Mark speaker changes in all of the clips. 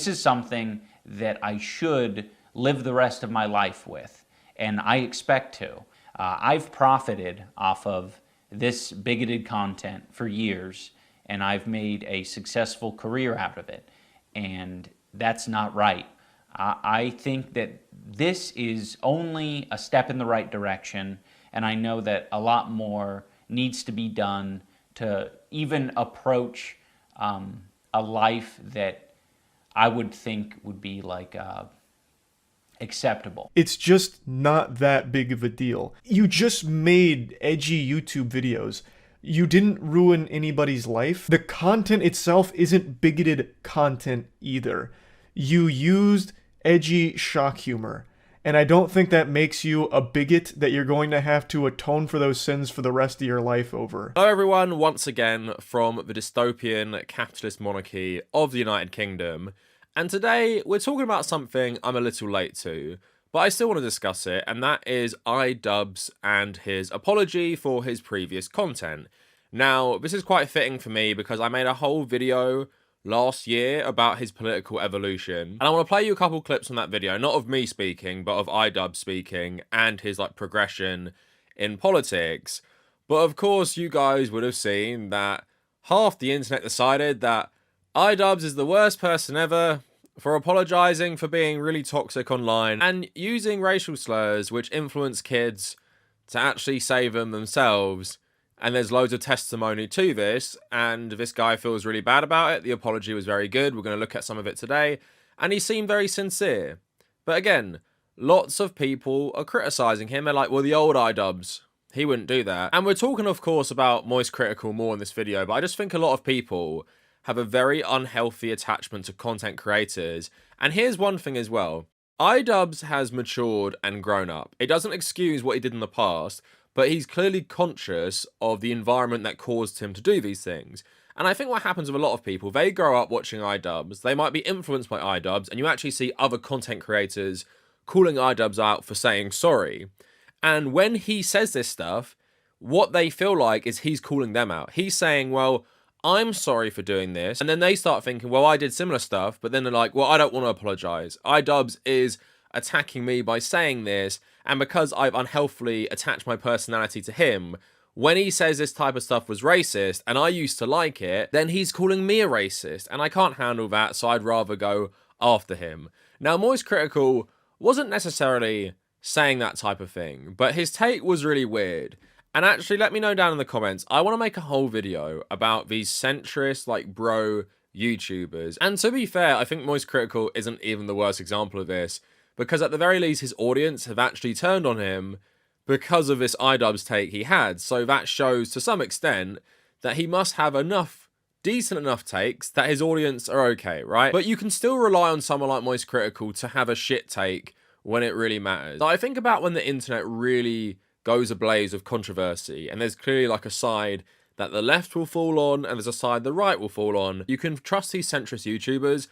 Speaker 1: this is something that I should live the rest of my life with, and I expect to. I've profited off of this bigoted content for years, and I've made a successful career out of it, and that's not right. I think that this is only a step in the right direction, and I know that a lot more needs to be done to even approach a life that I would think would be like acceptable.
Speaker 2: It's just not that big of a deal. You just made edgy YouTube videos. You didn't ruin anybody's life. The content itself isn't bigoted content either. You used edgy shock humor. And I don't think that makes you a bigot that you're going to have to atone for those sins for the rest of your life over.
Speaker 3: Hello everyone, once again from the dystopian capitalist monarchy of the United Kingdom. And today we're talking about something I'm a little late to, but I still want to discuss it, and that is iDubbbz and his apology for his previous content. Now, this is quite fitting for me because I made a whole video last year about his political evolution, and I want to play you a couple clips from that video, not of me speaking, but of iDubbbz speaking and his progression in politics. But of course you guys would have seen that half the internet decided that iDubbbz is the worst person ever for apologising for being really toxic online and using racial slurs which influence kids to actually save them themselves. And there's loads of testimony to this, and this guy feels really bad about it. The apology was very good. We're going to look at some of it today, and he seemed very sincere. But again, lots of people are criticising him. They're like, well, the old iDubbbz, he wouldn't do that. And we're talking, of course, about Moist Critical more in this video, but I just think a lot of people have a very unhealthy attachment to content creators. And here's one thing as well. iDubbbz has matured and grown up. It doesn't excuse what he did in the past, but he's clearly conscious of the environment that caused him to do these things. And I think what happens with a lot of people, they grow up watching iDubbbz, they might be influenced by iDubbbz, and you actually see other content creators calling iDubbbz out for saying sorry. And when he says this stuff, what they feel like is he's calling them out. He's saying, well, I'm sorry for doing this. And then they start thinking, well, I did similar stuff, but then they're like, well, I don't want to apologise. iDubbbz is attacking me by saying this, and because I've unhealthily attached my personality to him, when he says this type of stuff was racist and I used to like it, then he's calling me a racist, and I can't handle that, so I'd rather go after him. Now, Moist Critical wasn't necessarily saying that type of thing, but his take was really weird. And actually, let me know down in the comments. I want to make a whole video about these centrist, bro YouTubers. And to be fair, I think Moist Critical isn't even the worst example of this, because at the very least, his audience have actually turned on him because of this iDubbbz take he had. So that shows to some extent that he must have decent enough takes that his audience are okay, right? But you can still rely on someone like Moist Critical to have a shit take when it really matters. I think about when the internet really goes ablaze with controversy, and there's clearly a side that the left will fall on, and there's a side the right will fall on. You can trust these centrist YouTubers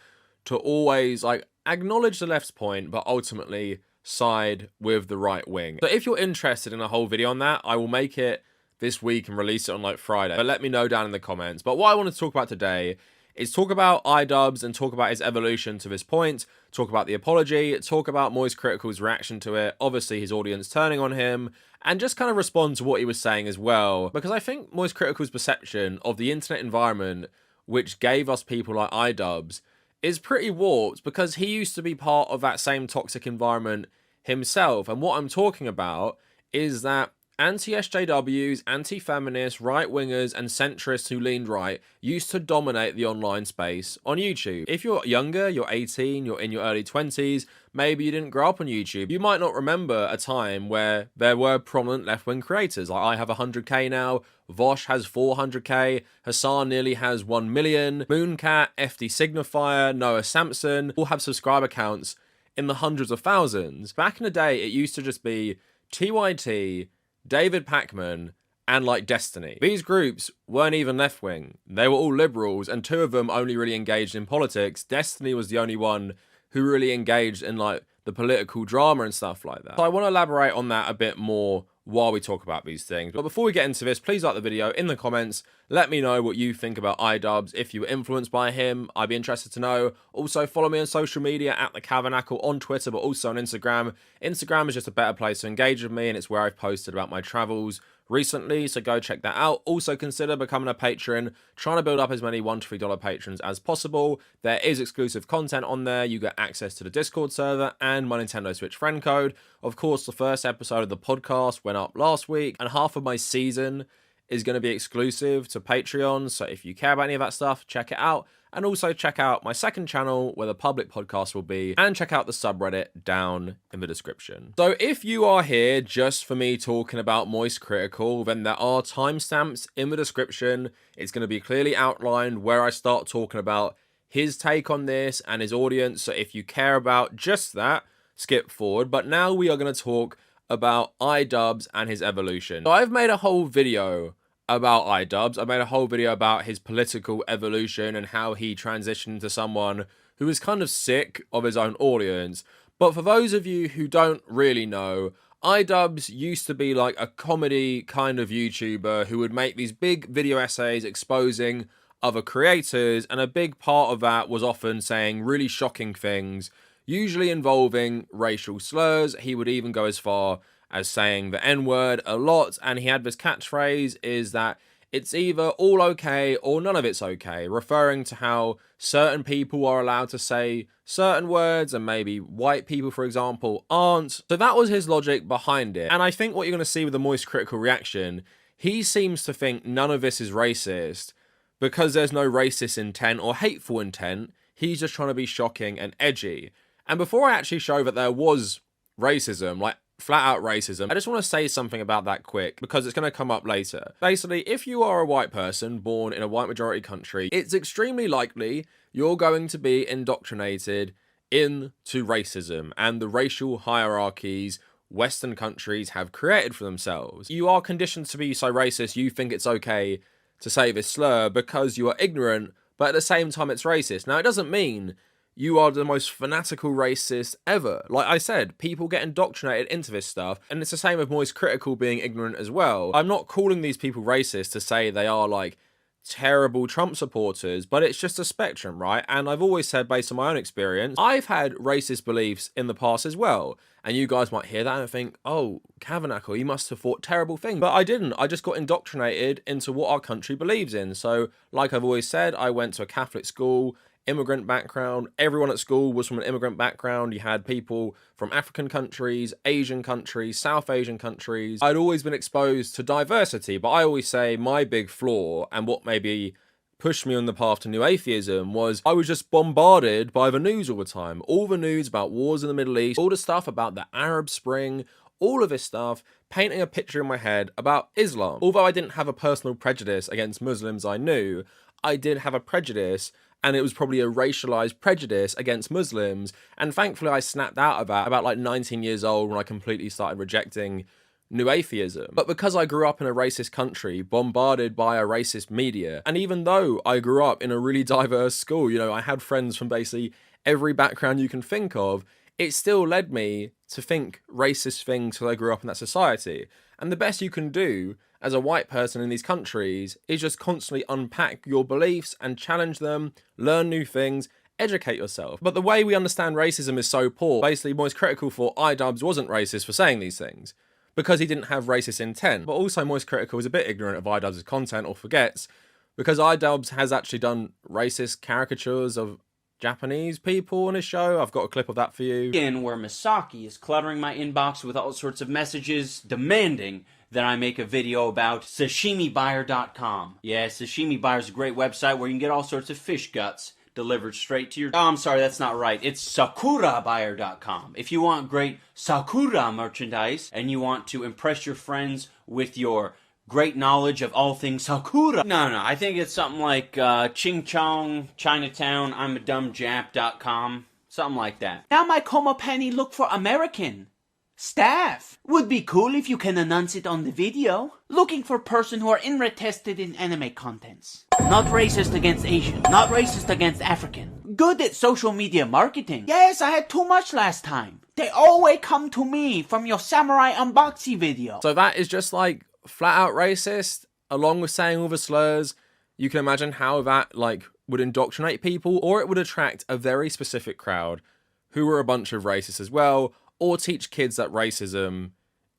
Speaker 3: to always acknowledge the left's point, but ultimately side with the right wing. So if you're interested in a whole video on that, I will make it this week and release it on Friday. But let me know down in the comments. But what I want to talk about today is talk about iDubbbz and talk about his evolution to this point, talk about the apology, talk about Moist Critical's reaction to it, obviously his audience turning on him, and just kind of respond to what he was saying as well. Because I think Moist Critical's perception of the internet environment, which gave us people like iDubbbz, is pretty warped, because he used to be part of that same toxic environment himself. And what I'm talking about is that anti-SJWs, anti-feminists, right-wingers, and centrists who leaned right used to dominate the online space on YouTube. If you're younger, you're 18, you're in your early 20s, maybe you didn't grow up on YouTube, you might not remember a time where there were prominent left-wing creators. Like, I have 100k now, Vosh has 400k, Hassan nearly has 1 million, Mooncat, FD Signifier, Noah Sampson all have subscriber counts in the hundreds of thousands. Back in the day, it used to just be TYT, David Pacman, and Destiny. These groups weren't even left-wing. They were all liberals, and two of them only really engaged in politics. Destiny was the only one who really engaged in the political drama and stuff like that. So I want to elaborate on that a bit more while we talk about these things. But before we get into this, please like the video in the comments. Let me know what you think about iDubbbz. If you were influenced by him, I'd be interested to know. Also, follow me on social media at the Kavernacle on Twitter, but also on Instagram. Instagram is just a better place to engage with me, and it's where I've posted about my travels recently, so go check that out. Also consider becoming a patron, trying to build up as many $1 to $3 patrons as possible. There is exclusive content on there. You get access to the Discord server and my Nintendo Switch friend code. Of course, the first episode of the podcast went up last week, and half of my season is going to be exclusive to Patreon, so if you care about any of that stuff, check it out. And also check out my second channel where the public podcast will be, and check out the subreddit down in the description. So if you are here just for me talking about Moist Critical, then there are timestamps in the description. It's going to be clearly outlined where I start talking about his take on this and his audience. So if you care about just that, skip forward. But now we are going to talk about iDubbbz and his evolution. So I've made a whole video about iDubbbz. I made a whole video about his political evolution and how he transitioned to someone who was kind of sick of his own audience. But for those of you who don't really know, iDubbbz used to be like a comedy kind of YouTuber who would make these big video essays exposing other creators, and a big part of that was often saying really shocking things, usually involving racial slurs. He would even go as far as saying the N-word a lot, and he had this catchphrase is that it's either all okay or none of it's okay, referring to how certain people are allowed to say certain words and maybe white people, for example, aren't. So that was his logic behind it. And I think what you're going to see with the Moist Critical reaction, he seems to think none of this is racist because there's no racist intent or hateful intent. He's just trying to be shocking and edgy. And before I actually show that there was racism, like flat out racism, I just want to say something about that quick because it's going to come up later. Basically, if you are a white person born in a white majority country, it's extremely likely you're going to be indoctrinated into racism and the racial hierarchies Western countries have created for themselves. You are conditioned to be so racist you think it's okay to say this slur because you are ignorant, but at the same time it's racist. Now, it doesn't mean you are the most fanatical racist ever. Like I said, people get indoctrinated into this stuff, and it's the same with Moist Critical being ignorant as well. I'm not calling these people racist to say they are like terrible Trump supporters, but it's just a spectrum, right? And I've always said, based on my own experience, I've had racist beliefs in the past as well. And you guys might hear that and think, oh, Kavernacle, you must have thought terrible things. But I didn't. I just got indoctrinated into what our country believes in. So, like I've always said, I went to a Catholic school, immigrant background. Everyone at school was from an immigrant background. You had people from African countries, Asian countries, South Asian countries. I'd always been exposed to diversity, but I always say my big flaw and what maybe pushed me on the path to new atheism was I was just bombarded by the news all the time. All the news about wars in the Middle East, all the stuff about the Arab Spring, all of this stuff, painting a picture in my head about Islam. Although I didn't have a personal prejudice against Muslims, I knew I did have a prejudice, and it was probably a racialized prejudice against Muslims. And thankfully I snapped out of that about like 19 years old when I completely started rejecting new atheism. But because I grew up in a racist country, bombarded by a racist media, and even though I grew up in a really diverse school, you know, I had friends from basically every background you can think of, it still led me to think racist things because I grew up in that society. And the best you can do as a white person in these countries is just constantly unpack your beliefs and challenge them, learn new things, educate yourself. But the way we understand racism is so poor. Basically, Moist Critical thought iDubbbz wasn't racist for saying these things because he didn't have racist intent. But also Moist Critical is a bit ignorant of iDubbbz's content or forgets because iDubbbz has actually done racist caricatures of Japanese people on his show. I've got a clip of that for you.
Speaker 4: Where Misaki is cluttering my inbox with all sorts of messages demanding that I make a video about sashimibuyer.com. Yeah, Sashimi Buyer is a great website where you can get all sorts of fish guts delivered straight to your... Oh, I'm sorry, that's not right. It's sakurabuyer.com. If you want great Sakura merchandise and you want to impress your friends with your great knowledge of all things Sakura... No, I think it's something like Ching Chong, Chinatown, I'm a dumb Jap.com. Something like that. Now my Como Penny look for American staff. Would be cool if you can announce it on the video. Looking for person who are interested in anime contents. Not racist against Asian. Not racist against African. Good at social media marketing. Yes, I had too much last time. They always come to me from your samurai unboxing video.
Speaker 3: So that is just like flat out racist, along with saying all the slurs. You can imagine how that like would indoctrinate people, or it would attract a very specific crowd who were a bunch of racists as well, or teach kids that racism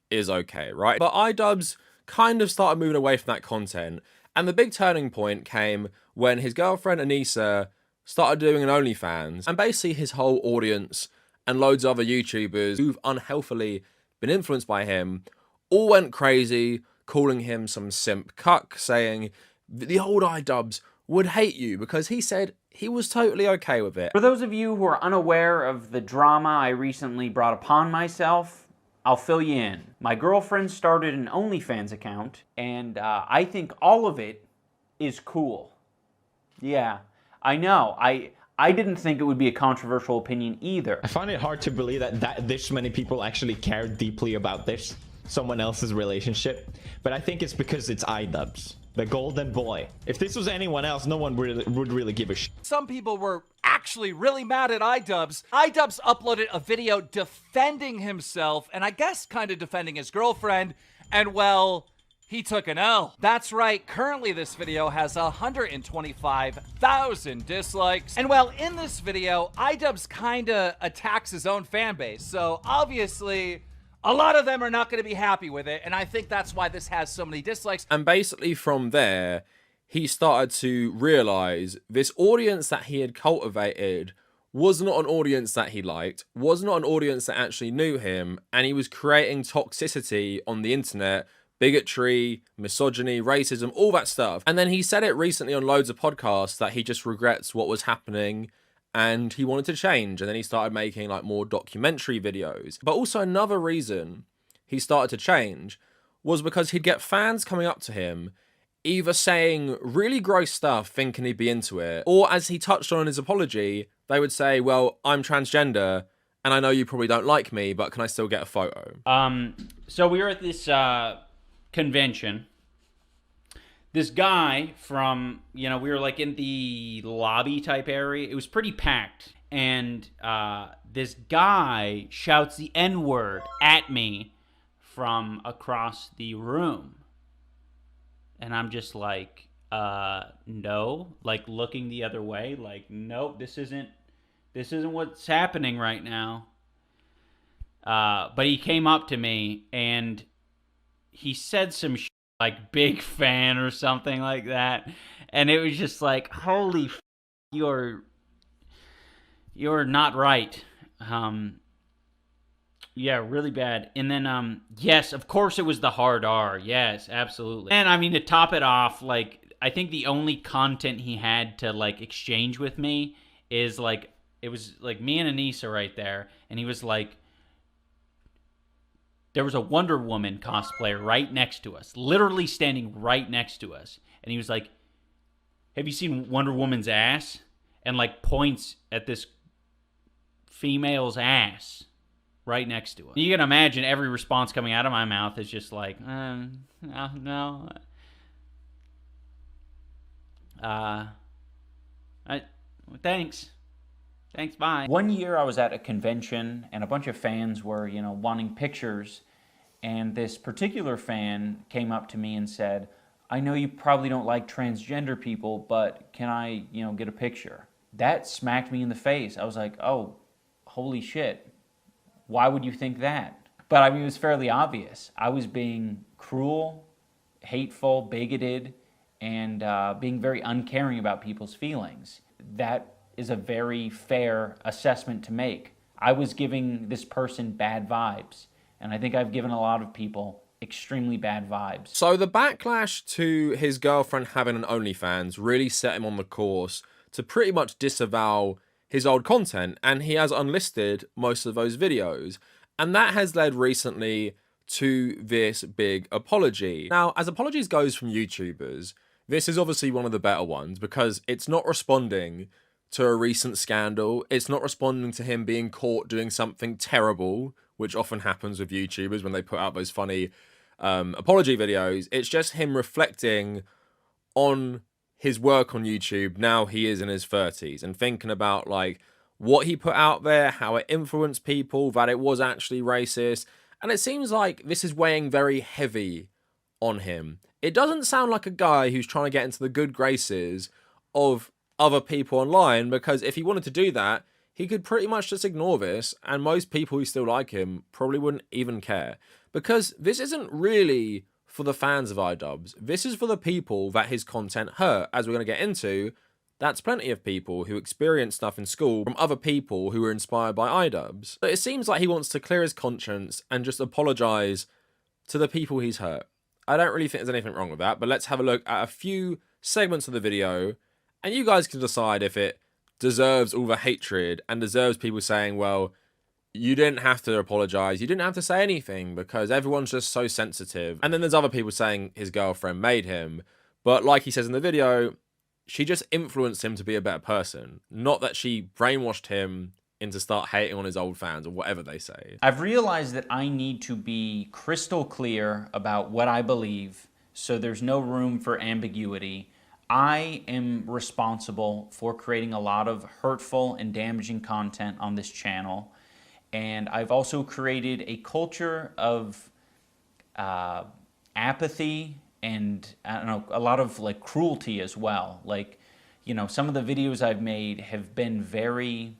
Speaker 3: is okay, right? But iDubbbz kind of started moving away from that content, and the big turning point came when his girlfriend Anissa started doing an OnlyFans, and basically his whole audience and loads of other YouTubers who've unhealthily been influenced by him all went crazy, calling him some simp cuck, saying the old iDubbbz would hate you because he said he was totally okay with it.
Speaker 1: For those of you who are unaware of the drama I recently brought upon myself, I'll fill you in. My girlfriend started an OnlyFans account, and I think all of it is cool. Yeah, I know. I didn't think it would be a controversial opinion either.
Speaker 5: I find it hard to believe that this many people actually care deeply about this, someone else's relationship. But I think it's because it's iDubbbz, the golden boy. If this was anyone else, no one would really give a shit.
Speaker 6: Some people were actually really mad at iDubbbz. iDubbbz uploaded a video defending himself, and I guess kind of defending his girlfriend, and well, he took an L. That's right, currently this video has 125,000 dislikes. And well, in this video, iDubbbz kinda attacks his own fan base, so obviously, a lot of them are not gonna be happy with it, and I think that's why this has so many dislikes.
Speaker 3: And basically from there, he started to realize this audience that he had cultivated was not an audience that he liked, was not an audience that actually knew him, and he was creating toxicity on the internet, bigotry, misogyny, racism, all that stuff. And then he said it recently on loads of podcasts that he just regrets what was happening and he wanted to change. And then he started making like more documentary videos. But also another reason he started to change was because he'd get fans coming up to him either saying really gross stuff thinking he'd be into it, or as he touched on in his apology, they would say, well, I'm transgender and I know you probably don't like me, but can I still get a photo?
Speaker 1: So we were at this convention. This guy from, we were like in the lobby type area. It was pretty packed. And this guy shouts the N-word at me from across the room. And I'm just like, no, like looking the other way, like, nope, this isn't what's happening right now. But he came up to me and he said some shit like big fan or something like that. And it was just like, holy f***, you're not right. Yeah, really bad. And then, yes, of course it was the hard R. Yes, absolutely. And I mean, to top it off, like, I think the only content he had to, like, exchange with me is, like, it was, like, me and Anissa right there. And he was like, there was a Wonder Woman cosplayer right next to us, literally standing right next to us. And he was like, have you seen Wonder Woman's ass? And, like, points at this female's ass right next to us. You can imagine every response coming out of my mouth is just like, no. Thanks. Thanks, bye. One year I was at a convention and a bunch of fans were, wanting pictures. And this particular fan came up to me and said, I know you probably don't like transgender people, but can I, get a picture? That smacked me in the face. I was like, oh, holy shit. Why would you think that? But I mean, it was fairly obvious. I was being cruel, hateful, bigoted, and being very uncaring about people's feelings. That is a very fair assessment to make. I was giving this person bad vibes, and I think I've given a lot of people extremely bad vibes.
Speaker 3: So the backlash to his girlfriend having an OnlyFans really set him on the course to pretty much disavow his old content, and he has unlisted most of those videos. And that has led recently to this big apology. Now, as apologies goes from YouTubers, this is obviously one of the better ones because it's not responding to a recent scandal. It's not responding to him being caught doing something terrible, which often happens with YouTubers when they put out those funny apology videos. It's just him reflecting on his work on YouTube now he is in his 30s and thinking about like what he put out there, how it influenced people, that it was actually racist. And it seems like this is weighing very heavy on him. It doesn't sound like a guy who's trying to get into the good graces of other people online, because if he wanted to do that, he could pretty much just ignore this, and most people who still like him probably wouldn't even care. Because this isn't really for the fans of iDubbbz. This is for the people that his content hurt. As we're going to get into, that's plenty of people who experienced stuff in school from other people who were inspired by iDubbbz. But it seems like he wants to clear his conscience and just apologise to the people he's hurt. I don't really think there's anything wrong with that, but let's have a look at a few segments of the video, and you guys can decide if it deserves all the hatred and deserves people saying, well, you didn't have to apologise, you didn't have to say anything because everyone's just so sensitive. And then there's other people saying his girlfriend made him, but like he says in the video, she just influenced him to be a better person, not that she brainwashed him into start hating on his old fans or whatever they say.
Speaker 1: I've realized that I need to be crystal clear about what I believe, so there's no room for ambiguity. I am responsible for creating a lot of hurtful and damaging content on this channel, and I've also created a culture of apathy and, I don't know, a lot of like cruelty as well. Like, you know, some of the videos I've made have been very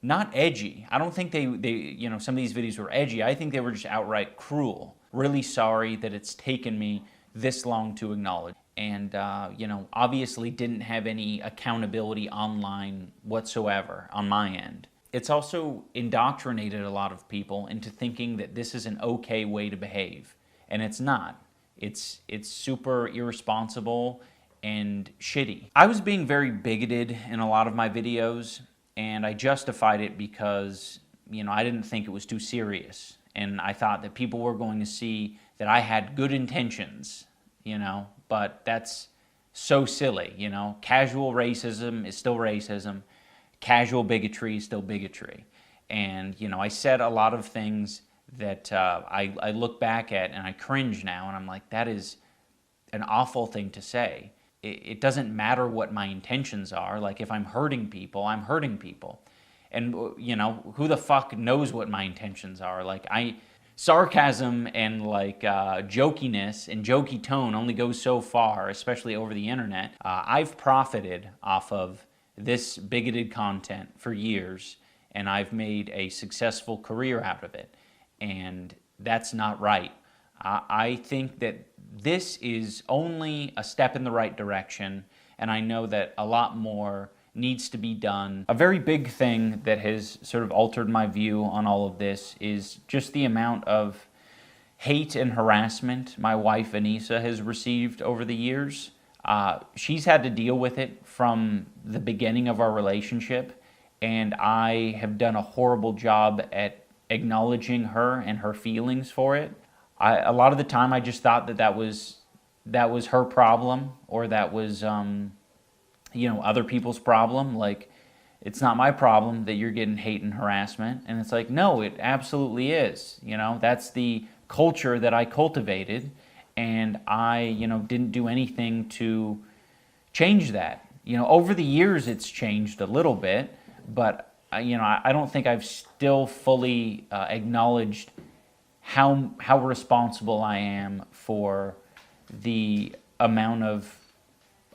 Speaker 1: not edgy. I don't think they you know, some of these videos were edgy. I think they were just outright cruel. Really sorry that it's taken me this long to acknowledge. And, you know, obviously didn't have any accountability online whatsoever on my end. It's also indoctrinated a lot of people into thinking that this is an okay way to behave. And it's not. It's super irresponsible and shitty. I was being very bigoted in a lot of my videos, and I justified it because, you know, I didn't think it was too serious. And I thought that people were going to see that I had good intentions, you know, but that's so silly, you know. Casual racism is still racism. Casual bigotry is still bigotry. And, you know, I said a lot of things that I look back at and I cringe now, and I'm like, that is an awful thing to say. It doesn't matter what my intentions are. Like, if I'm hurting people, I'm hurting people. And, you know, who the fuck knows what my intentions are? Like, sarcasm and like jokiness and jokey tone only goes so far, especially over the internet. I've profited off of this bigoted content for years, and I've made a successful career out of it. And that's not right. I think that this is only a step in the right direction, and I know that a lot more needs to be done. A very big thing that has sort of altered my view on all of this is just the amount of hate and harassment my wife Anissa has received over the years. She's had to deal with it from the beginning of our relationship, and I have done a horrible job at acknowledging her and her feelings for it. A lot of the time I just thought that was her problem, or that was you know, other people's problem. Like, it's not my problem that you're getting hate and harassment. And it's like, no, it absolutely is. You know, that's the culture that I cultivated, and I, you know, didn't do anything to change that. You know, over the years it's changed a little bit, but you know, I don't think I've still fully acknowledged how responsible I am for the amount of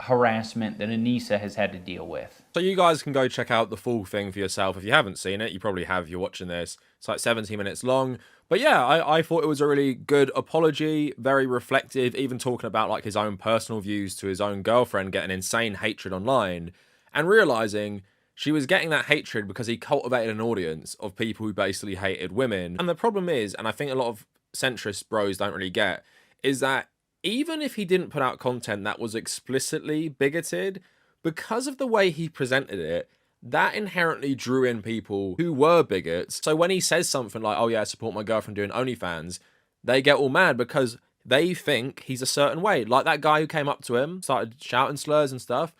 Speaker 1: harassment that Anissa has had to deal with.
Speaker 3: So you guys can go check out the full thing for yourself if you haven't seen it. You probably have if you're watching this. It's like 17 minutes long. But yeah, I thought it was a really good apology, very reflective, even talking about like his own personal views to his own girlfriend getting insane hatred online, and realizing she was getting that hatred because he cultivated an audience of people who basically hated women. And the problem is, and I think a lot of centrist bros don't really get, is that even if he didn't put out content that was explicitly bigoted, because of the way he presented it, that inherently drew in people who were bigots. So when he says something like, oh yeah, I support my girlfriend doing OnlyFans, they get all mad because they think he's a certain way. Like that guy who came up to him, started shouting slurs and stuff.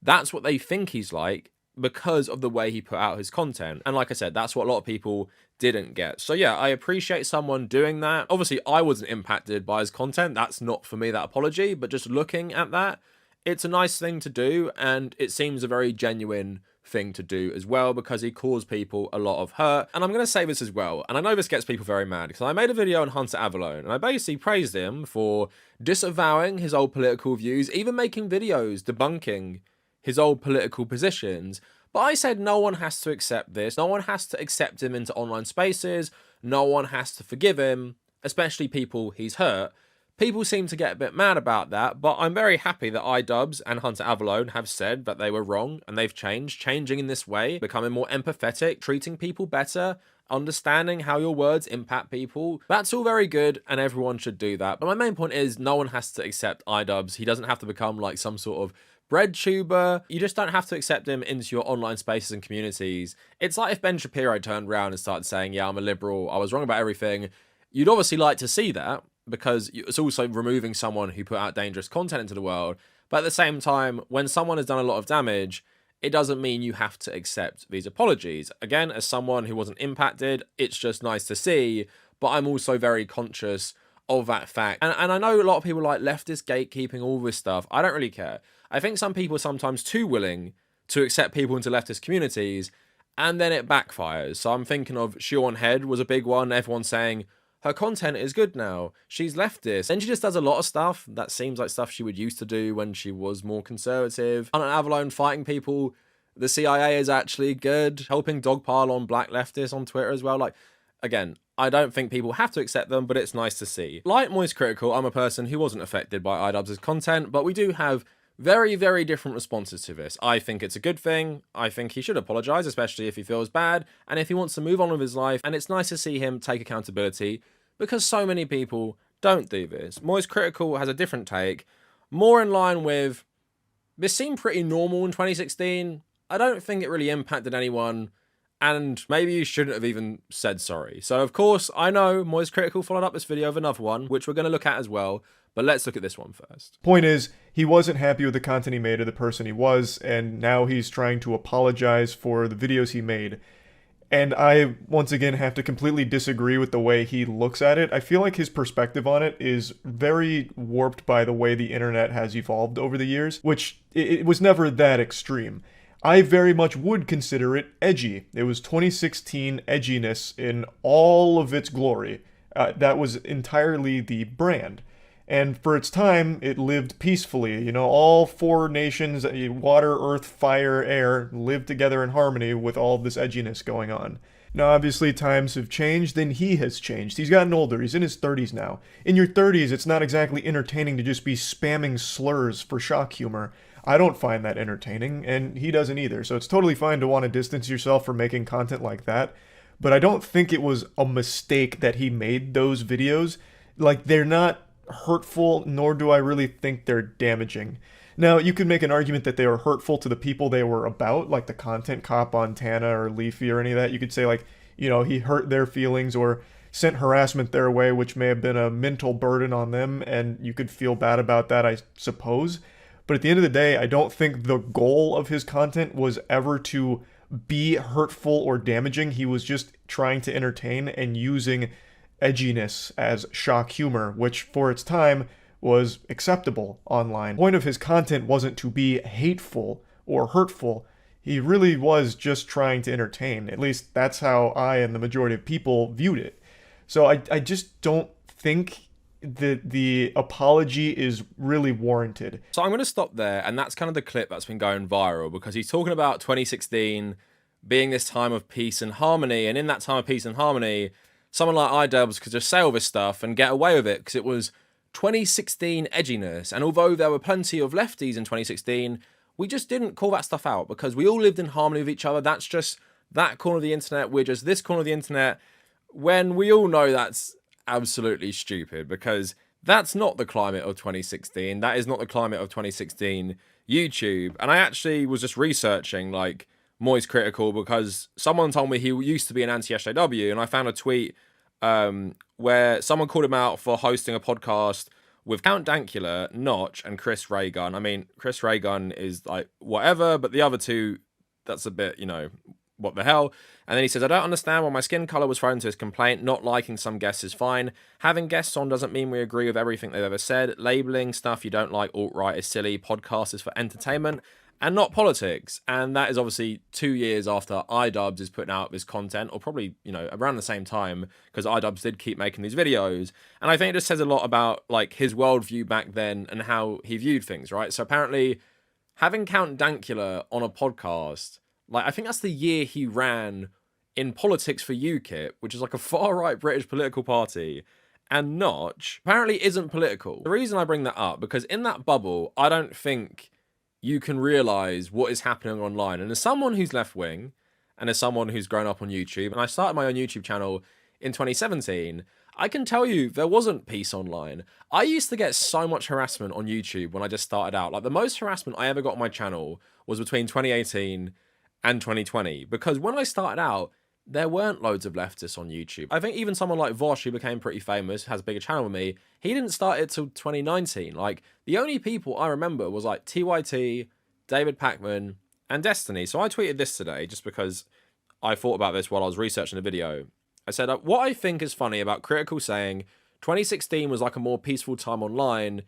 Speaker 3: That's what they think he's like, because of the way he put out his content. And like I said, that's what a lot of people didn't get. So yeah, I appreciate someone doing that. Obviously, I wasn't impacted by his content. That's not for me, that apology. But just looking at that, it's a nice thing to do, and it seems a very genuine thing to do as well, because he caused people a lot of hurt. And I'm going to say this as well, and I know this gets people very mad, because I made a video on Hunter Avalone, and I basically praised him for disavowing his old political views, even making videos debunking his old political positions. But I said no one has to accept this. No one has to accept him into online spaces. No one has to forgive him, especially people he's hurt. People seem to get a bit mad about that, but I'm very happy that iDubbbz and Hunter Avalone have said that they were wrong and they've changed, changing in this way, becoming more empathetic, treating people better, understanding how your words impact people. That's all very good and everyone should do that. But my main point is no one has to accept iDubbbz. He doesn't have to become like some sort of bread tuber. You just don't have to accept him into your online spaces and communities. It's like if Ben Shapiro turned around and started saying, yeah, I'm a liberal, I was wrong about everything. You'd obviously like to see that, because it's also removing someone who put out dangerous content into the world. But at the same time, when someone has done a lot of damage, it doesn't mean you have to accept these apologies. Again, as someone who wasn't impacted, it's just nice to see, but I'm also very conscious of that fact. And I know a lot of people like leftist gatekeeping, all this stuff. I don't really care. I think some people are sometimes too willing to accept people into leftist communities, and then it backfires. So I'm thinking of Shion Head was a big one, everyone saying, her content is good now, she's leftist. And she just does a lot of stuff that seems like stuff she would used to do when she was more conservative. Hunter Avalone fighting people, the CIA is actually good, helping dogpile on black leftists on Twitter as well. Like, again, I don't think people have to accept them, but it's nice to see. Like Moist Critical, I'm a person who wasn't affected by iDubbbz's content, but we do have very, very different responses to this. I think it's a good thing. I think he should apologise, especially if he feels bad, and if he wants to move on with his life, and it's nice to see him take accountability, because so many people don't do this. Moist Critical has a different take, more in line with, this seemed pretty normal in 2016, I don't think it really impacted anyone, and maybe you shouldn't have even said sorry. So of course, I know Moist Critical followed up this video with another one, which we're going to look at as well, but let's look at this one first.
Speaker 2: Point is, he wasn't happy with the content he made or the person he was, and now he's trying to apologize for the videos he made. And I, once again, have to completely disagree with the way he looks at it. I feel like his perspective on it is very warped by the way the internet has evolved over the years, which it was never that extreme. I very much would consider it edgy. It was 2016 edginess in all of its glory. That was entirely the brand. And for its time, it lived peacefully. You know, all four nations, water, earth, fire, air, lived together in harmony with all this edginess going on. Now, obviously, times have changed, and he has changed. He's gotten older. He's in his 30s now. In your 30s, it's not exactly entertaining to just be spamming slurs for shock humor. I don't find that entertaining, and he doesn't either. So it's totally fine to want to distance yourself from making content like that. But I don't think it was a mistake that he made those videos. Like, they're not hurtful, nor do I really think they're damaging. Now, you could make an argument that they were hurtful to the people they were about, like the content cop on Tana or Leafy or any of that. You could say, like, you know, he hurt their feelings or sent harassment their way, which may have been a mental burden on them, and you could feel bad about that, I suppose. But at the end of the day, I don't think the goal of his content was ever to be hurtful or damaging. He was just trying to entertain and using edginess as shock humor, which for its time was acceptable online. The point of his content wasn't to be hateful or hurtful. He really was just trying to entertain. At least that's how I and the majority of people viewed it. So I just don't think that the apology is really warranted.
Speaker 3: So I'm going to stop there, and that's kind of the clip that's been going viral, because he's talking about 2016 being this time of peace and harmony, and in that time of peace and harmony, someone like iDubbbz could just say all this stuff and get away with it because it was 2016 edginess. And although there were plenty of lefties in 2016, we just didn't call that stuff out because we all lived in harmony with each other. That's just that corner of the internet. We're just this corner of the internet, when we all know that's absolutely stupid, because that's not the climate of 2016. That is not the climate of 2016 YouTube. And I actually was just researching, like, Moist Critical, because someone told me he used to be an anti-SJW, and I found a tweet where someone called him out for hosting a podcast with Count Dankula, Notch, and Chris Ray Gun. I mean, Chris Ray Gun is like whatever, but the other two, that's a bit, you know, what the hell? And then he says, I don't understand why my skin colour was thrown into his complaint. Not liking some guests is fine. Having guests on doesn't mean we agree with everything they've ever said. Labelling stuff you don't like alt-right is silly. Podcast is for entertainment. and not politics. And that is obviously 2 years after iDubbbz is putting out this content, or probably, you know, around the same time, because iDubbbz did keep making these videos. And I think it just says a lot about like his worldview back then and how he viewed things, right? So apparently having Count Dankula on a podcast, like I think that's the year he ran in politics for UKIP, which is like a far-right British political party, and Notch apparently isn't political. The reason I bring that up, because in that bubble, I don't think you can realize what is happening online. And as someone who's left-wing, and as someone who's grown up on YouTube, and I started my own YouTube channel in 2017, I can tell you there wasn't peace online. I used to get so much harassment on YouTube when I just started out. Like the most harassment I ever got on my channel was between 2018 and 2020, because when I started out, there weren't loads of leftists on YouTube. I think even someone like Vosh, who became pretty famous, has a bigger channel than me, he didn't start it till 2019. Like, the only people I remember was like TYT, David Pacman, and Destiny. So I tweeted this today, just because I thought about this while I was researching the video. I said, what I think is funny about Critikal saying 2016 was like a more peaceful time online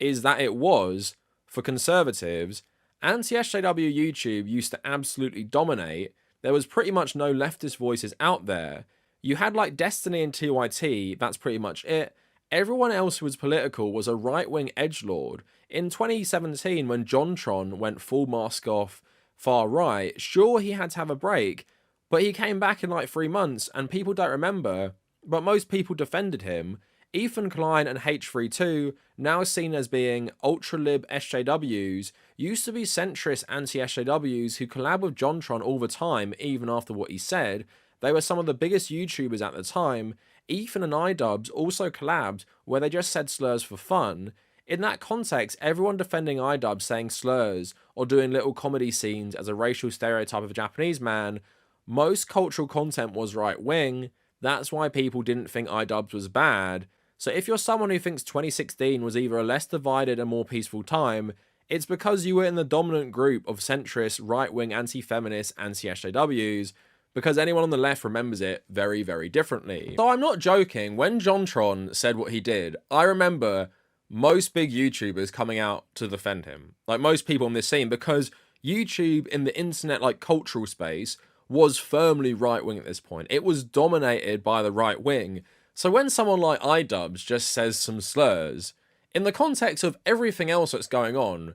Speaker 3: is that it was, for conservatives, Anti-SJW YouTube used to absolutely dominate. There was pretty much no leftist voices out there. You had like Destiny and TYT, that's pretty much it. Everyone else who was political was a right-wing edgelord. In 2017, when JonTron went full mask off, far right, sure he had to have a break, but he came back in like 3 months, and people don't remember, but most people defended him. Ethan Klein and H32, now seen as being ultra-lib SJWs, used to be centrist anti-SJWs who collab with JonTron all the time, even after what he said. They were some of the biggest YouTubers at the time. Ethan and iDubbbz also collabed, where they just said slurs for fun. In that context, everyone defending iDubbbz saying slurs, or doing little comedy scenes as a racial stereotype of a Japanese man, most cultural content was right-wing. That's why people didn't think iDubbbz was bad. So if you're someone who thinks 2016 was either a less divided and more peaceful time, it's because you were in the dominant group of centrist, right-wing, anti-feminist, anti-SJWs, because anyone on the left remembers it very, very differently. So I'm not joking, when JonTron said what he did, I remember most big YouTubers coming out to defend him. Like most people in this scene, because YouTube in the internet, like cultural space, was firmly right-wing at this point. It was dominated by the right-wing. So when someone like iDubbbz just says some slurs, in the context of everything else that's going on,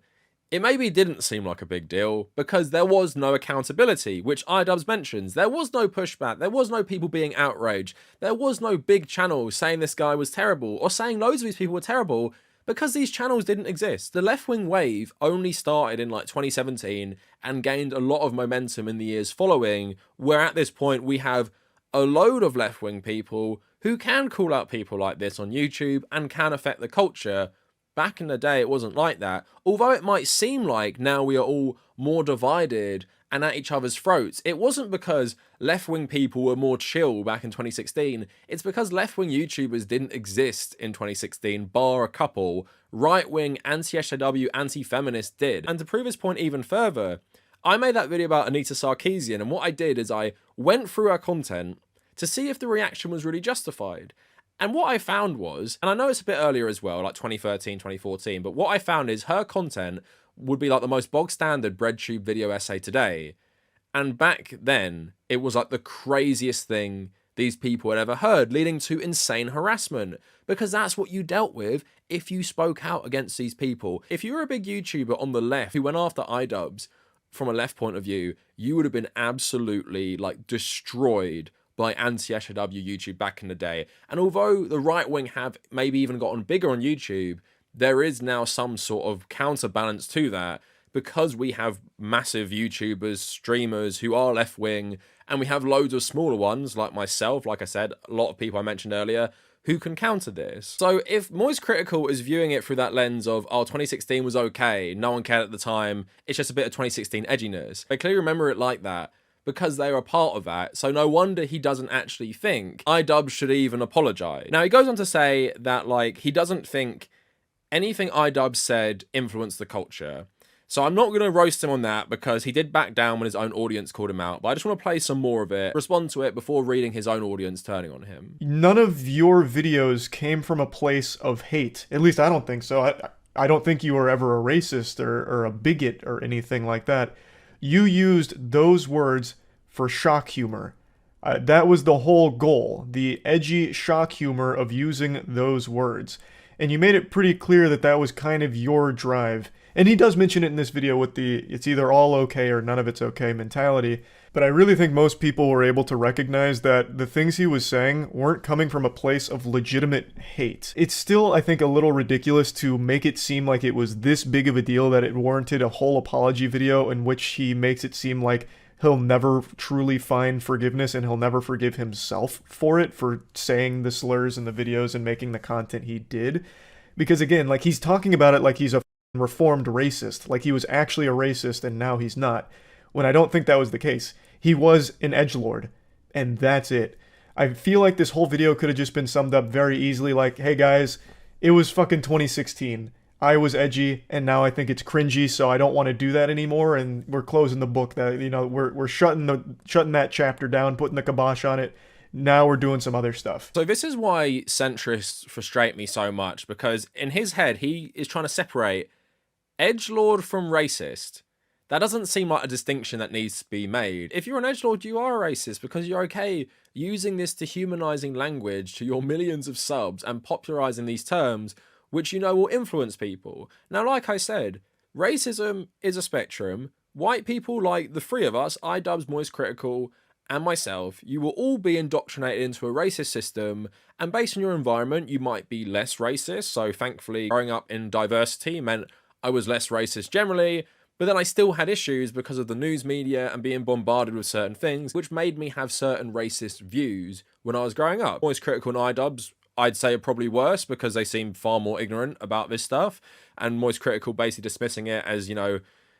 Speaker 3: it maybe didn't seem like a big deal, because there was no accountability, which iDubbbz mentions. There was no pushback, there was no people being outraged, there was no big channel saying this guy was terrible, or saying loads of these people were terrible, because these channels didn't exist. The left-wing wave only started in like 2017 and gained a lot of momentum in the years following, where at this point we have a load of left-wing people who can call out people like this on YouTube and can affect the culture. Back in the day, it wasn't like that. Although it might seem like now we are all more divided and at each other's throats, it wasn't because left-wing people were more chill back in 2016. It's because left-wing YouTubers didn't exist in 2016, bar a couple. Right-wing, anti-SJW, anti-feminist did. And to prove this point even further, I made that video about Anita Sarkeesian, and what I did is I went through her content to see if the reaction was really justified. And what I found was, and I know it's a bit earlier as well, like 2013, 2014, but what I found is her content would be like the most bog standard breadtube video essay today. And back then, it was like the craziest thing these people had ever heard, leading to insane harassment, because that's what you dealt with if you spoke out against these people. If you were a big YouTuber on the left who went after iDubbbz from a left point of view, you would have been absolutely like destroyed by anti-SJW YouTube back in the day. And although the right wing have maybe even gotten bigger on YouTube, there is now some sort of counterbalance to that, because we have massive YouTubers, streamers who are left wing, and we have loads of smaller ones like myself, like I said, a lot of people I mentioned earlier, who can counter this. So if Moist Critikal is viewing it through that lens of, oh, 2016 was okay, no one cared at the time, it's just a bit of 2016 edginess, they clearly remember it like that, because they were a part of that. So no wonder he doesn't actually think iDubbbz should even apologise. Now he goes on to say that like he doesn't think anything iDubbbz said influenced the culture. So I'm not going to roast him on that, because he did back down when his own audience called him out. But I just want to play some more of it, respond to it before reading his own audience turning on him.
Speaker 2: None of your videos came from a place of hate. At least I don't think so. I don't think you were ever a racist or a bigot or anything like that. You used those words for shock humor. That was the whole goal, the edgy shock humor of using those words. And you made it pretty clear that that was kind of your drive. And he does mention it in this video with the it's either all okay or none of it's okay mentality. But I really think most people were able to recognize that the things he was saying weren't coming from a place of legitimate hate. It's still, I think, a little ridiculous to make it seem like it was this big of a deal that it warranted a whole apology video in which he makes it seem like he'll never truly find forgiveness and he'll never forgive himself for it, for saying the slurs in the videos and making the content he did. Because again, like, he's talking about it like he's a reformed racist, like he was actually a racist and now he's not, when I don't think that was the case. He was an edgelord, and that's it. I feel like this whole video could have just been summed up very easily like, hey guys, it was fucking 2016. I was edgy, and now I think it's cringy, so I don't want to do that anymore, and we're closing the book. That, you know, we're shutting that chapter down, putting the kibosh on it. Now we're doing some other stuff.
Speaker 3: So this is why centrists frustrate me so much, because in his head, he is trying to separate edgelord from racist. That doesn't seem like a distinction that needs to be made. If you're an edgelord, you are a racist because you're okay using this dehumanizing language to your millions of subs and popularizing these terms, which you know will influence people. Now, like I said, racism is a spectrum. White people like the three of us, iDubbbz, Moist Critikal, and myself, you will all be indoctrinated into a racist system, and based on your environment, you might be less racist. So thankfully, growing up in diversity meant I was less racist generally, but then I still had issues because of the news media and being bombarded with certain things, which made me have certain racist views when I was growing up. Moist Critikal and iDubbbz, I'd say, are probably worse because they seem far more ignorant about this stuff, and Moist Critikal basically dismissing it as, you know,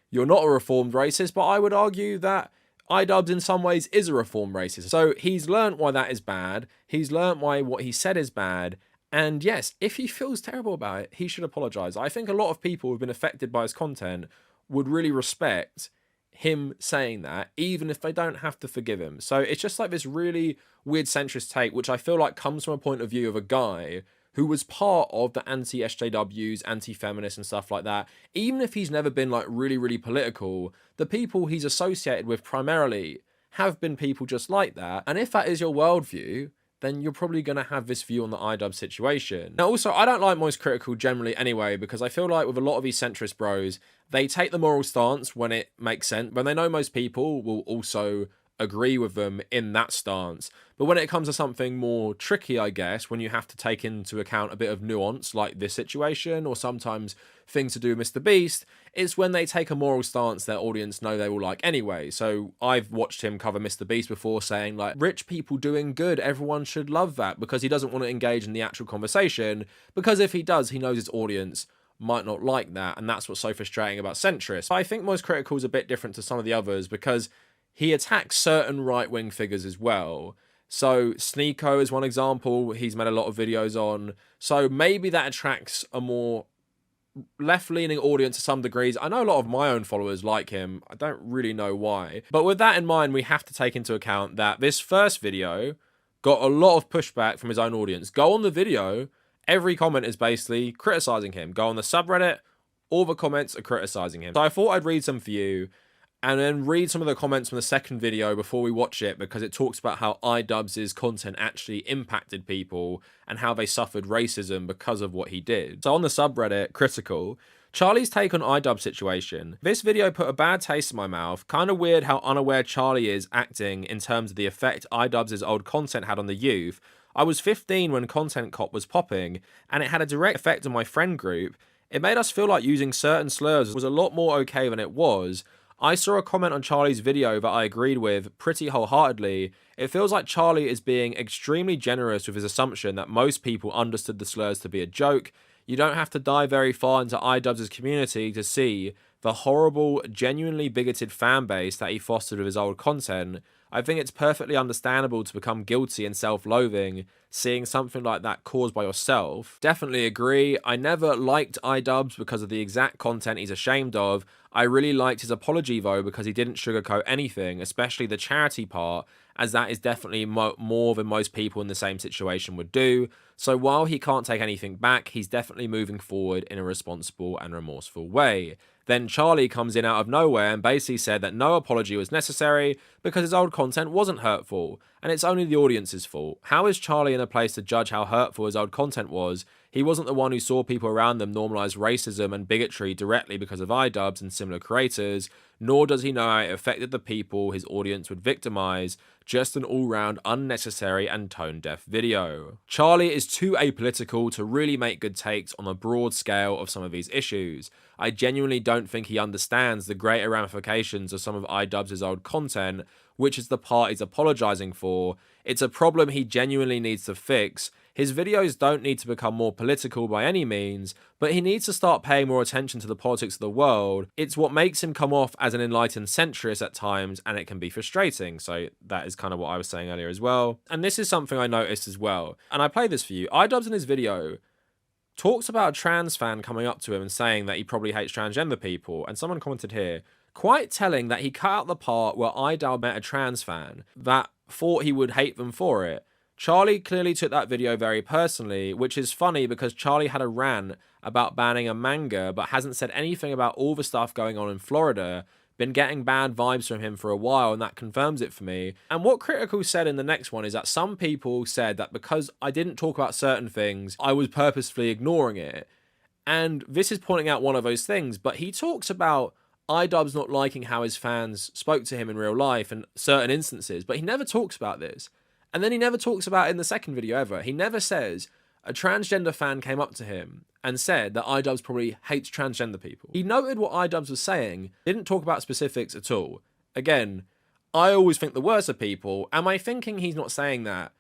Speaker 3: you're not a reformed racist, but I would argue that iDubbbz in some ways is a reformed racist. So he's learnt why that is bad, he's learnt why what he said is bad, and yes, if he feels terrible about it, he should apologise. I think a lot of people who've been affected by his content would really respect him saying that, even if they don't have to forgive him. So it's just like this really weird centrist take, which I feel like comes from a point of view of a guy who was part of the anti-SJWs, anti-feminists and stuff like that. Even if he's never been like really, really political, the people he's associated with primarily have been people just like that. And if that is your worldview, then you're probably going to have this view on the iDubbbz situation. Now, also, I don't like Moist Critikal generally anyway, because I feel like with a lot of these centrist bros, they take the moral stance when it makes sense, when they know most people will also agree with them in that stance. But when it comes to something more tricky, I guess, when you have to take into account a bit of nuance, like this situation, or sometimes things to do with Mr. Beast, it's when they take a moral stance their audience know they will like anyway. So I've watched him cover Mr. Beast before saying, like, rich people doing good, everyone should love that, because he doesn't want to engage in the actual conversation, because if he does, he knows his audience might not like that, and that's what's so frustrating about centrists. I think Moist Critikal is a bit different to some of the others, because he attacks certain right-wing figures as well. So Sneeko is one example he's made a lot of videos on. So maybe that attracts a more left-leaning audience to some degrees. I know a lot of my own followers like him. I don't really know why. But with that in mind, we have to take into account that this first video got a lot of pushback from his own audience. Go on the video, every comment is basically criticizing him. Go on the subreddit, all the comments are criticizing him. So I thought I'd read some for you, and then read some of the comments from the second video before we watch it, because it talks about how iDubbbz's content actually impacted people and how they suffered racism because of what he did. So on the subreddit, Critikal, Charlie's take on iDubbbz situation. This video put a bad taste in my mouth. Kind of weird how unaware Charlie is acting in terms of the effect iDubbbz's old content had on the youth. I was 15 when Content Cop was popping, and it had a direct effect on my friend group. It made us feel like using certain slurs was a lot more okay than it was. I saw a comment on Charlie's video that I agreed with pretty wholeheartedly. It feels like Charlie is being extremely generous with his assumption that most people understood the slurs to be a joke. You don't have to dive very far into iDubbbz's community to see the horrible, genuinely bigoted fan base that he fostered with his old content. I think it's perfectly understandable to become guilty and self-loathing seeing something like that caused by yourself. Definitely agree. I never liked iDubbbz because of the exact content he's ashamed of. I really liked his apology though, because he didn't sugarcoat anything, especially the charity part, as that is definitely more than most people in the same situation would do. So while he can't take anything back, he's definitely moving forward in a responsible and remorseful way. Then Charlie comes in out of nowhere and basically said that no apology was necessary because his old content wasn't hurtful, and it's only the audience's fault. How is Charlie in a place to judge how hurtful his old content was? He wasn't the one who saw people around them normalize racism and bigotry directly because of iDubbbz and similar creators, nor does he know how it affected the people his audience would victimize. Just an all-round unnecessary and tone-deaf video. Charlie is too apolitical to really make good takes on a broad scale of some of these issues. I genuinely don't think he understands the greater ramifications of some of iDubbbz's old content, which is the part he's apologizing for. It's a problem he genuinely needs to fix. His videos don't need to become more political by any means, but he needs to start paying more attention to the politics of the world. It's what makes him come off as an enlightened centrist at times, and it can be frustrating. So that is kind of what I was saying earlier as well. And this is something I noticed as well. And I play this for you. iDubbbz in his video talks about a trans fan coming up to him and saying that he probably hates transgender people. And someone commented here, quite telling that he cut out the part where iDubbbz met a trans fan that thought he would hate them for it. Charlie clearly took that video very personally, which is funny because Charlie had a rant about banning a manga but hasn't said anything about all the stuff going on in Florida. Been getting bad vibes from him for a while, and that confirms it for me. And what Critikal said in the next one is that some people said that because I didn't talk about certain things, I was purposefully ignoring it. And this is pointing out one of those things, but he talks about iDubbbz not liking how his fans spoke to him in real life and certain instances, but he never talks about this. And then he never talks about it in the second video ever. He never says a transgender fan came up to him and said that iDubbbz probably hates transgender people. He noted what iDubbbz was saying, didn't talk about specifics at all. Again, I always think the worst of people. Am I thinking he's not saying that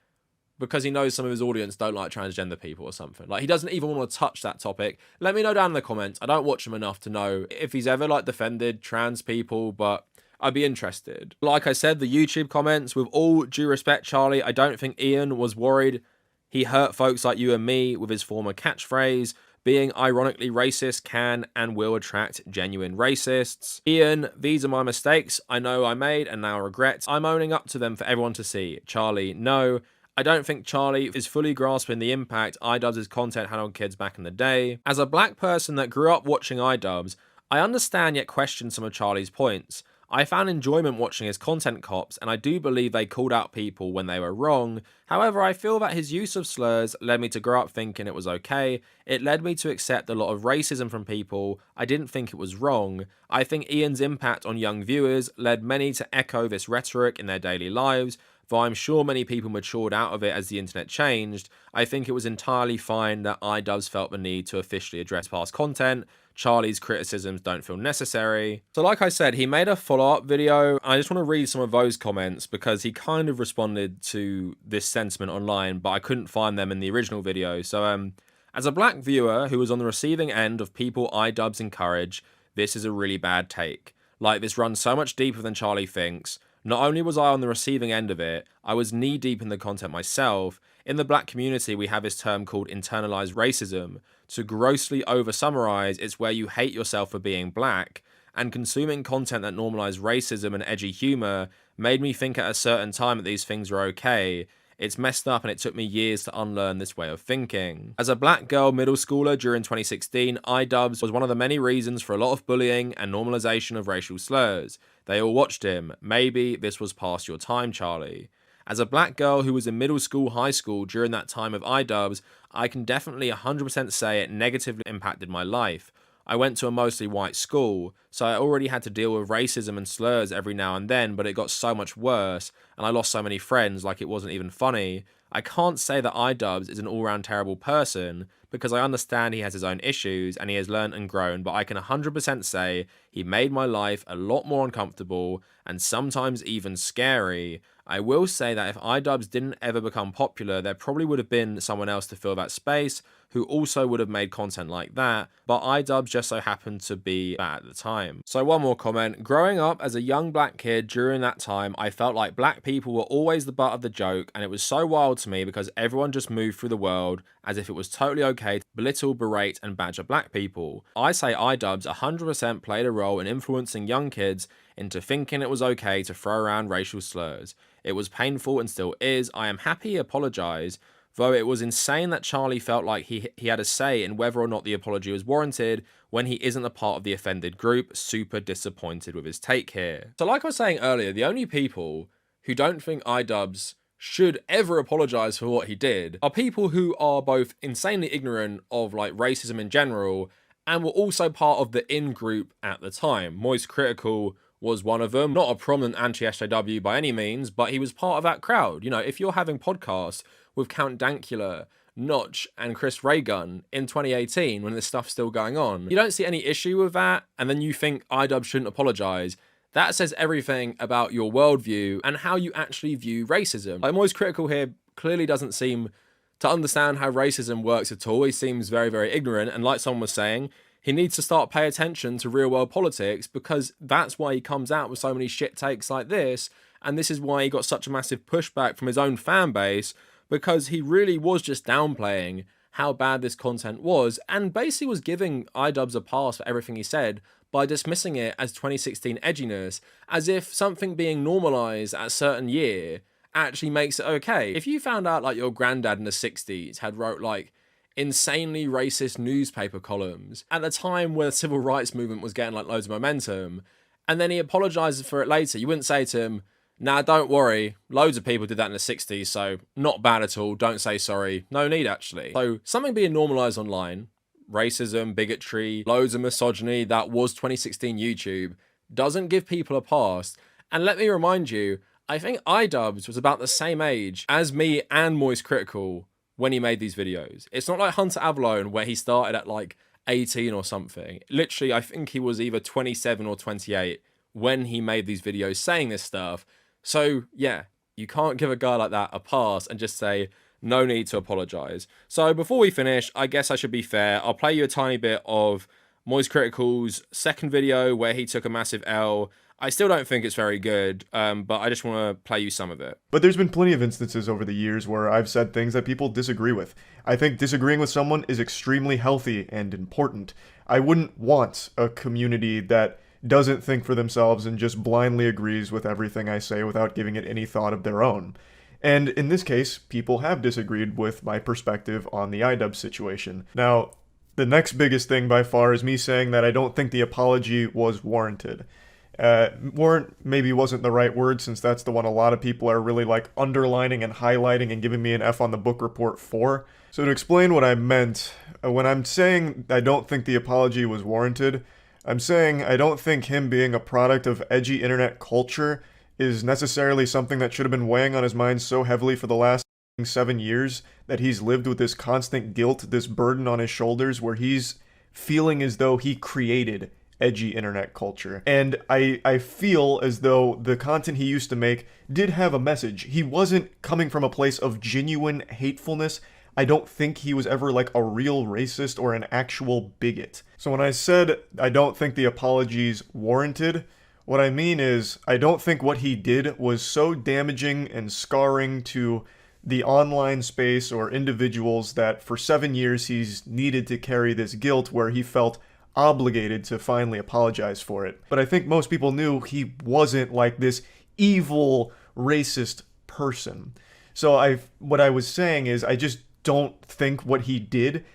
Speaker 3: because he knows some of his audience don't like transgender people or something? Like, he doesn't even want to touch that topic. Let me know down in the comments. I don't watch him enough to know if he's ever like defended trans people, but I'd be interested. Like I said, the YouTube comments, with all due respect, Charlie, I don't think Ian was worried he hurt folks like you and me with his former catchphrase. Being ironically racist can and will attract genuine racists. Ian, these are my mistakes I know I made and now regret. I'm owning up to them for everyone to see. Charlie, no. I don't think Charlie is fully grasping the impact iDubbbz's content had on kids back in the day. As a black person that grew up watching iDubbbz, I understand yet question some of Charlie's points. I found enjoyment watching his content cops, and I do believe they called out people when they were wrong. However, I feel that his use of slurs led me to grow up thinking it was okay. It led me to accept a lot of racism from people. I didn't think it was wrong. I think Ian's impact on young viewers led many to echo this rhetoric in their daily lives. Though I'm sure many people matured out of it as the internet changed, I think it was entirely fine that iDubbbz felt the need to officially address past content. Charlie's criticisms don't feel necessary. So like I said, he made a follow-up video. I just want to read some of those comments because he kind of responded to this sentiment online, but I couldn't find them in the original video. So as a black viewer who was on the receiving end of people iDubbbz encourage, this is a really bad take. Like, this runs so much deeper than Charlie thinks. Not only was I on the receiving end of it, I was knee-deep in the content myself. In the black community, we have this term called internalized racism. To grossly over-summarize, it's where you hate yourself for being black, and consuming content that normalized racism and edgy humor made me think at a certain time that these things were okay. It's messed up, and it took me years to unlearn this way of thinking. As a black girl middle schooler during 2016, iDubbbz was one of the many reasons for a lot of bullying and normalization of racial slurs. They all watched him. Maybe this was past your time, Charlie. As a black girl who was in middle school, high school during that time of iDubbbz, I can definitely 100% say it negatively impacted my life. I went to a mostly white school, so I already had to deal with racism and slurs every now and then, but it got so much worse, and I lost so many friends like it wasn't even funny. I can't say that iDubbbz is an all-round terrible person, because I understand he has his own issues, and he has learned and grown, but I can 100% say he made my life a lot more uncomfortable, and sometimes even scary. I will say that if iDubbbz didn't ever become popular, there probably would have been someone else to fill that space, who also would have made content like that, but iDubbbz just so happened to be that at the time. So one more comment. Growing up as a young black kid during that time, I felt like black people were always the butt of the joke, and it was so wild to me because everyone just moved through the world as if it was totally okay to belittle, berate, and badger black people. I say iDubbbz 100% played a role in influencing young kids into thinking it was okay to throw around racial slurs. It was painful and still is. I am happy he apologized, though it was insane that Charlie felt like he had a say in whether or not the apology was warranted when he isn't a part of the offended group. Super disappointed with his take here. So like I was saying earlier, the only people who don't think iDubbbz should ever apologize for what he did are people who are both insanely ignorant of like racism in general and were also part of the in-group at the time. Moist Critikal was one of them. Not a prominent anti-SJW by any means, but he was part of that crowd. You know, if you're having podcasts with Count Dankula, Notch, and Chris Raygun in 2018 when this stuff's still going on, you don't see any issue with that, and then you think iDubbbz shouldn't apologize. That says everything about your worldview and how you actually view racism. Like, Moist Critikal here clearly doesn't seem to understand how racism works at all. He seems very, very ignorant, and like someone was saying, he needs to start paying attention to real world politics, because that's why he comes out with so many shit takes like this, and this is why he got such a massive pushback from his own fan base, because he really was just downplaying how bad this content was, and basically was giving iDubbbz a pass for everything he said by dismissing it as 2016 edginess, as if something being normalized at a certain year actually makes it okay. If you found out like your granddad in the 60s had wrote like insanely racist newspaper columns at the time where the civil rights movement was getting like loads of momentum, and then he apologizes for it later, you wouldn't say to him, nah, don't worry, loads of people did that in the 60s, so not bad at all, don't say sorry, no need actually. So something being normalized online, racism, bigotry, loads of misogyny, that was 2016 YouTube, doesn't give people a pass. And let me remind you, I think iDubbbz was about the same age as me and Moist Critikal when he made these videos. It's not like Hunter Avalone where he started at like 18 or something. Literally, I think he was either 27 or 28 when he made these videos saying this stuff. So yeah, you can't give a guy like that a pass and just say, no need to apologize. So before we finish, I guess I should be fair. I'll play you a tiny bit of Moist Critikal's second video where he took a massive L. I still don't think it's very good, but I just want to play you some of it.
Speaker 2: But there's been plenty of instances over the years where I've said things that people disagree with. I think disagreeing with someone is extremely healthy and important. I wouldn't want a community that doesn't think for themselves and just blindly agrees with everything I say without giving it any thought of their own. And in this case, people have disagreed with my perspective on the iDubbbz situation. Now, the next biggest thing by far is me saying that I don't think the apology was warranted. Warrant maybe wasn't the right word, since that's the one a lot of people are really like underlining and highlighting and giving me an F on the book report for. So to explain what I meant, when I'm saying I don't think the apology was warranted, I'm saying I don't think him being a product of edgy internet culture is necessarily something that should have been weighing on his mind so heavily for the last 7 years that he's lived with this constant guilt, this burden on his shoulders where he's feeling as though he created edgy internet culture. And I feel as though the content he used to make did have a message. He wasn't coming from a place of genuine hatefulness. I don't think he was ever like a real racist or an actual bigot. So when I said I don't think the apology's warranted, what I mean is I don't think what he did was so damaging and scarring to the online space or individuals that for 7 years he's needed to carry this guilt where he felt obligated to finally apologize for it. But I think most people knew he wasn't like this evil, racist person. So what I was saying is I just don't think what he did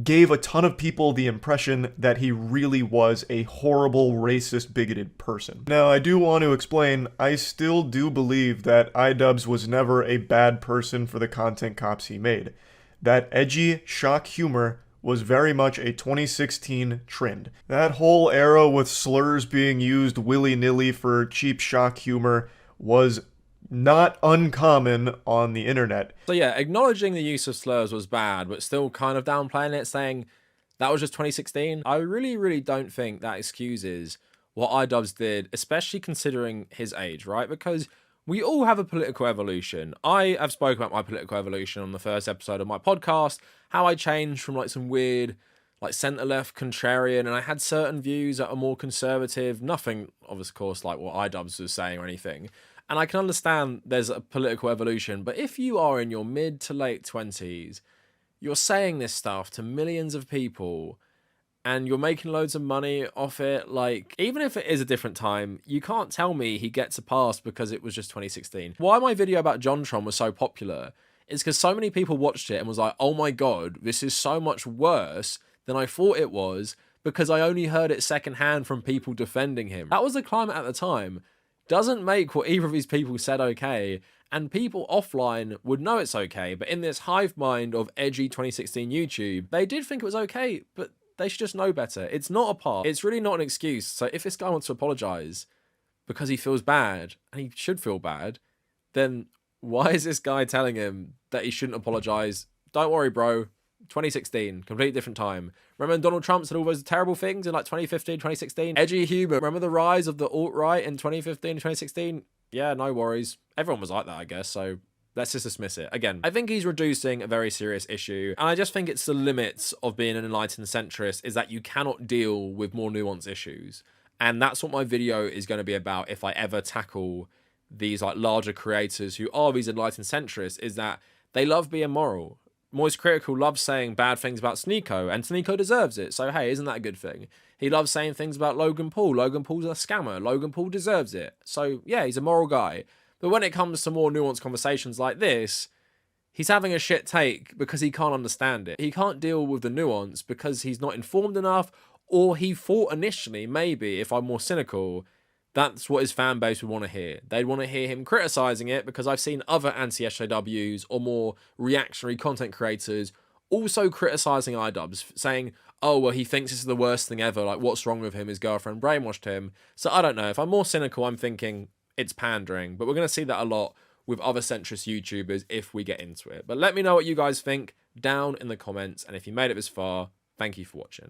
Speaker 2: gave a ton of people the impression that he really was a horrible, racist, bigoted person. Now, I do want to explain, I still do believe that iDubbbz was never a bad person for the content cops he made. That edgy, shock humor was very much a 2016 trend. That whole era with slurs being used willy-nilly for cheap shock humor was not uncommon on the internet.
Speaker 3: So yeah, acknowledging the use of slurs was bad, but still kind of downplaying it, saying that was just 2016. I really don't think that excuses what iDubbbz did, especially considering his age, right? Because we all have a political evolution. I have spoken about my political evolution on the first episode of my podcast, how I changed from like some weird like centre-left contrarian, and I had certain views that are more conservative, nothing of course like what iDubbbz was saying or anything. And I can understand there's a political evolution, but if you are in your mid to late 20s, you're saying this stuff to millions of people, and you're making loads of money off it. Like, even if it is a different time, you can't tell me he gets a pass because it was just 2016. Why my video about JonTron was so popular is because so many people watched it and was like, oh my god, this is so much worse than I thought it was, because I only heard it secondhand from people defending him. That was the climate at the time. Doesn't make what either of these people said okay, and people offline would know it's okay, but in this hive mind of edgy 2016 YouTube, they did think it was okay, but they should just know better. It's not a part. It's really not an excuse. So if this guy wants to apologise because he feels bad, and he should feel bad, then why is this guy telling him that he shouldn't apologise? Don't worry, bro. 2016, completely different time. Remember when Donald Trump said all those terrible things in like 2015, 2016? Edgy humour. Remember the rise of the alt-right in 2015, 2016? Yeah, no worries. Everyone was like that, I guess, so let's just dismiss it. Again, I think he's reducing a very serious issue, and I just think it's the limits of being an enlightened centrist is that you cannot deal with more nuanced issues. And that's what my video is going to be about if I ever tackle these like larger creators who are these enlightened centrists, is that they love being moral. Moist Critical loves saying bad things about Sneeko, and Sneeko deserves it, so hey, isn't that a good thing? He loves saying things about Logan Paul. Logan Paul's a scammer. Logan Paul deserves it. So yeah, he's a moral guy. But when it comes to more nuanced conversations like this, he's having a shit take because he can't understand it. He can't deal with the nuance because he's not informed enough, or he thought initially, maybe, if I'm more cynical, that's what his fan base would want to hear. They'd want to hear him criticising it, because I've seen other anti-SJWs or more reactionary content creators also criticising iDubbbz, saying, oh, well, he thinks this is the worst thing ever, like, what's wrong with him, his girlfriend brainwashed him. So I don't know, if I'm more cynical, I'm thinking it's pandering, but we're going to see that a lot with other centrist YouTubers if we get into it. But let me know what you guys think down in the comments, and if you made it this far, thank you for watching.